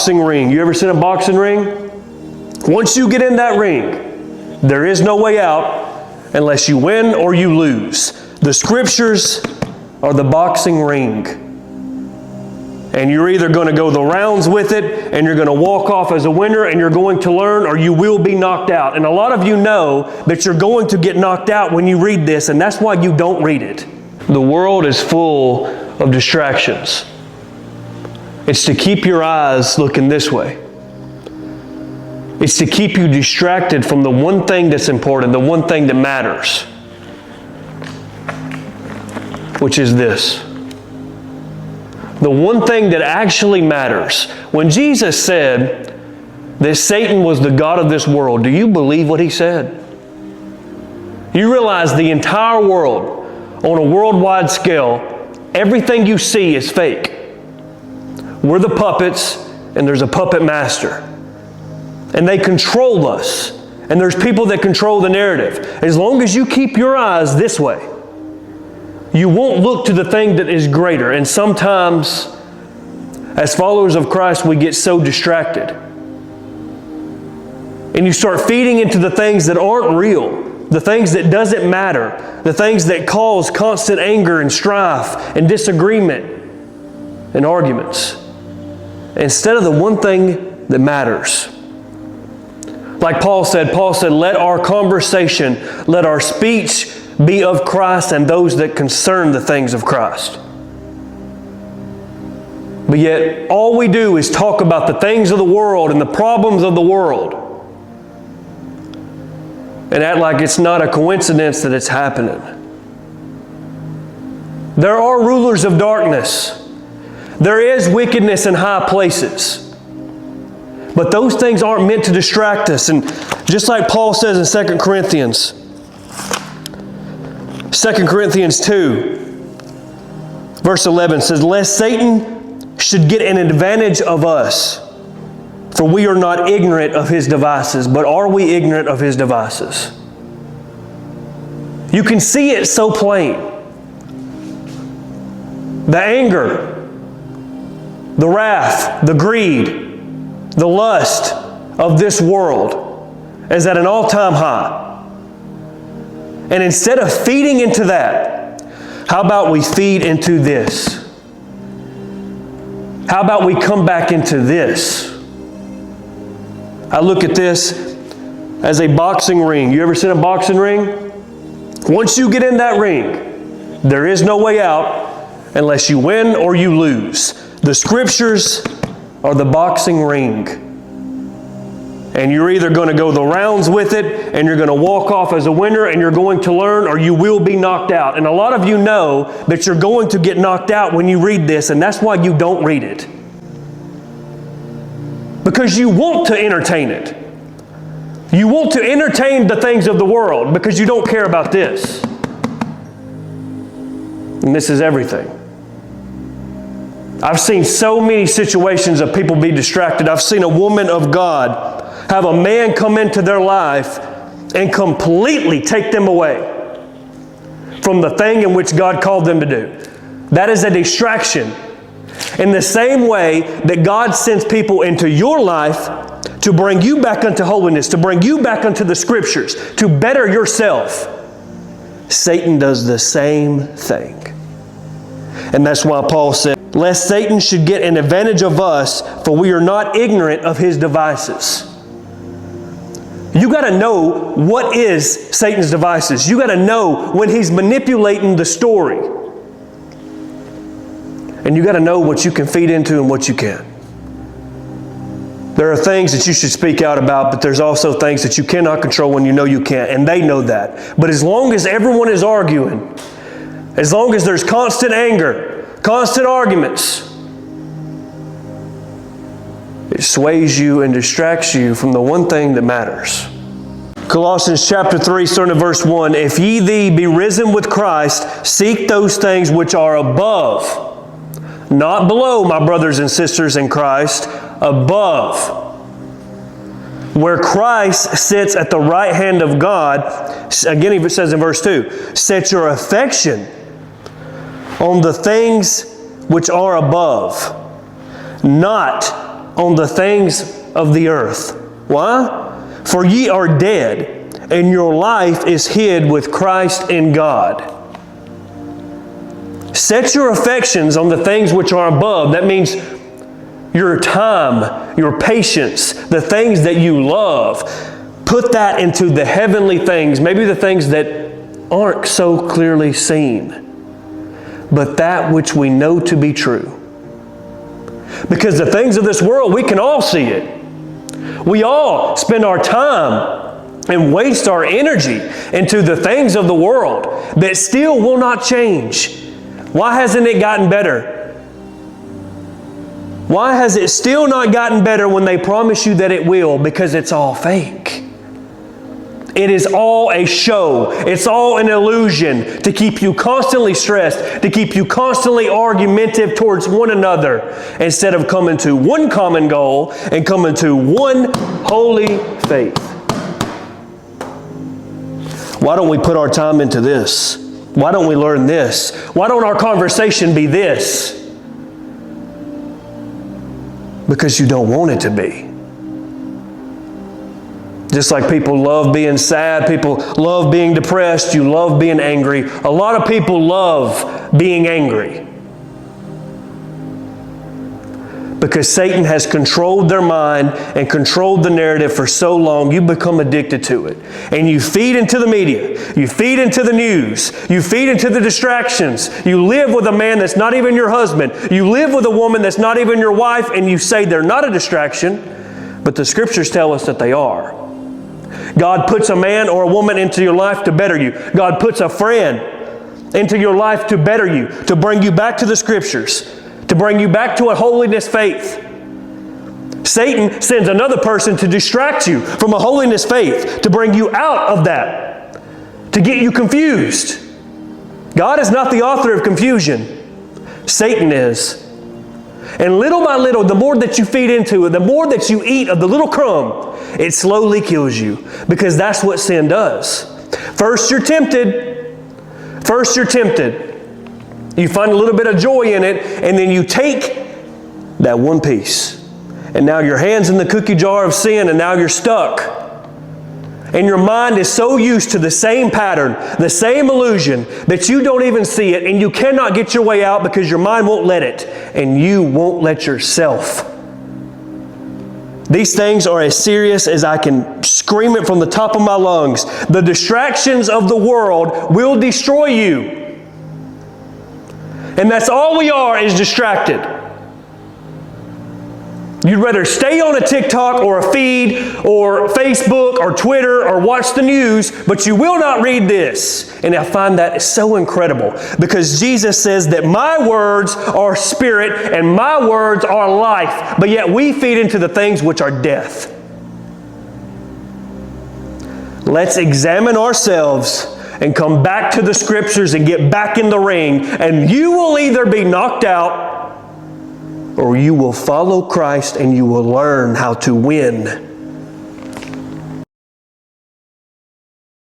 Boxing ring. You ever seen a boxing ring? Once you get in that ring, there is no way out unless you win or you lose. The Scriptures are the boxing ring. And you're either going to go the rounds with it and you're going to walk off as a winner and you're going to learn, or you will be knocked out. And a lot of you know that you're going to get knocked out when you read this, and that's why you don't read it. The world is full of distractions. It's to keep your eyes looking this way. It's to keep you distracted from the one thing that's important, the one thing that matters, which is this. The one thing that actually matters. When Jesus said that Satan was the god of this world, do you believe what he said? You realize the entire world, on a worldwide scale, everything you see is fake. We're the puppets, and there's a puppet master. And they control us. And there's people that control the narrative. As long as you keep your eyes this way, you won't look to the thing that is greater. And sometimes, as followers of Christ, we get so distracted. And you start feeding into the things that aren't real, the things that doesn't matter, the things that cause constant anger and strife and disagreement and arguments, instead of the one thing that matters. Like Paul said, let our conversation, let our speech be of Christ and those that concern the things of Christ. But yet, all we do is talk about the things of the world and the problems of the world and act like it's not a coincidence that it's happening. There are rulers of darkness. There is wickedness in high places. But those things aren't meant to distract us. And just like Paul says in 2 Corinthians 2, verse 11 says, lest Satan should get an advantage of us, for we are not ignorant of his devices. But are we ignorant of his devices? You can see it so plain. The anger, the wrath, the greed, the lust of this world is at an all-time high. And instead of feeding into that, how about we feed into this? How about we come back into this? I look at this as a boxing ring. You ever seen a boxing ring? Once you get in that ring, there is no way out unless you win or you lose. The Scriptures are the boxing ring. And you're either going to go the rounds with it and you're going to walk off as a winner and you're going to learn, or you will be knocked out. And a lot of you know that you're going to get knocked out when you read this, and that's why you don't read it. Because you want to entertain it. You want to entertain the things of the world because you don't care about this. And this is everything. I've seen so many situations of people be distracted. I've seen a woman of God have a man come into their life and completely take them away from the thing in which God called them to do. That is a distraction. In the same way that God sends people into your life to bring you back unto holiness, to bring you back unto the Scriptures, to better yourself, Satan does the same thing. And that's why Paul said, lest Satan should get an advantage of us, for we are not ignorant of his devices. You got to know what is Satan's devices. You got to know when he's manipulating the story. And you got to know what you can feed into and what you can't. There are things that you should speak out about, but there's also things that you cannot control when you know you can't, and they know that. But as long as everyone is arguing, as long as there's constant anger, constant arguments, it sways you and distracts you from the one thing that matters. Colossians chapter 3, starting at verse 1, if ye be risen with Christ, seek those things which are above, not below, my brothers and sisters in Christ, above, where Christ sits at the right hand of God. Again, it says in verse 2, set your affection on the things which are above, not on the things of the earth. Why? For ye are dead, and your life is hid with Christ in God. Set your affections on the things which are above. That means your time, your patience, the things that you love. Put that into the heavenly things, maybe the things that aren't so clearly seen, but that which we know to be true. Because the things of this world, we can all see it. We all spend our time and waste our energy into the things of the world that still will not change. Why hasn't it gotten better? Why has it still not gotten better when they promise you that it will? Because it's all fake. It is all a show. It's all an illusion to keep you constantly stressed, to keep you constantly argumentative towards one another, instead of coming to one common goal and coming to one holy faith. Why don't we put our time into this? Why don't we learn this? Why don't our conversation be this? Because you don't want it to be. Just like people love being sad, people love being depressed, you love being angry. A lot of people love being angry. Because Satan has controlled their mind and controlled the narrative for so long, you become addicted to it. And you feed into the media. You feed into the news. You feed into the distractions. You live with a man that's not even your husband. You live with a woman that's not even your wife, and you say they're not a distraction, but the Scriptures tell us that they are. God puts a man or a woman into your life to better you. God puts a friend into your life to better you, to bring you back to the Scriptures, to bring you back to a holiness faith. Satan sends another person to distract you from a holiness faith, to bring you out of that, to get you confused. God is not the author of confusion. Satan is. And little by little, the more that you feed into it, the more that you eat of the little crumb, it slowly kills you, because that's what sin does. First you're tempted. First you're tempted. You find a little bit of joy in it, and then you take that one piece. And now your hand's in the cookie jar of sin, and now you're stuck. And your mind is so used to the same pattern, the same illusion, that you don't even see it, and you cannot get your way out because your mind won't let it, and you won't let yourself. These things are as serious as I can scream it from the top of my lungs. The distractions of the world will destroy you. And that's all we are, is distracted. You'd rather stay on a TikTok or a feed or Facebook or Twitter or watch the news, but you will not read this. And I find that so incredible, because Jesus says that my words are spirit and my words are life, but yet we feed into the things which are death. Let's examine ourselves and come back to the Scriptures and get back in the ring, and you will either be knocked out or you will follow Christ and you will learn how to win.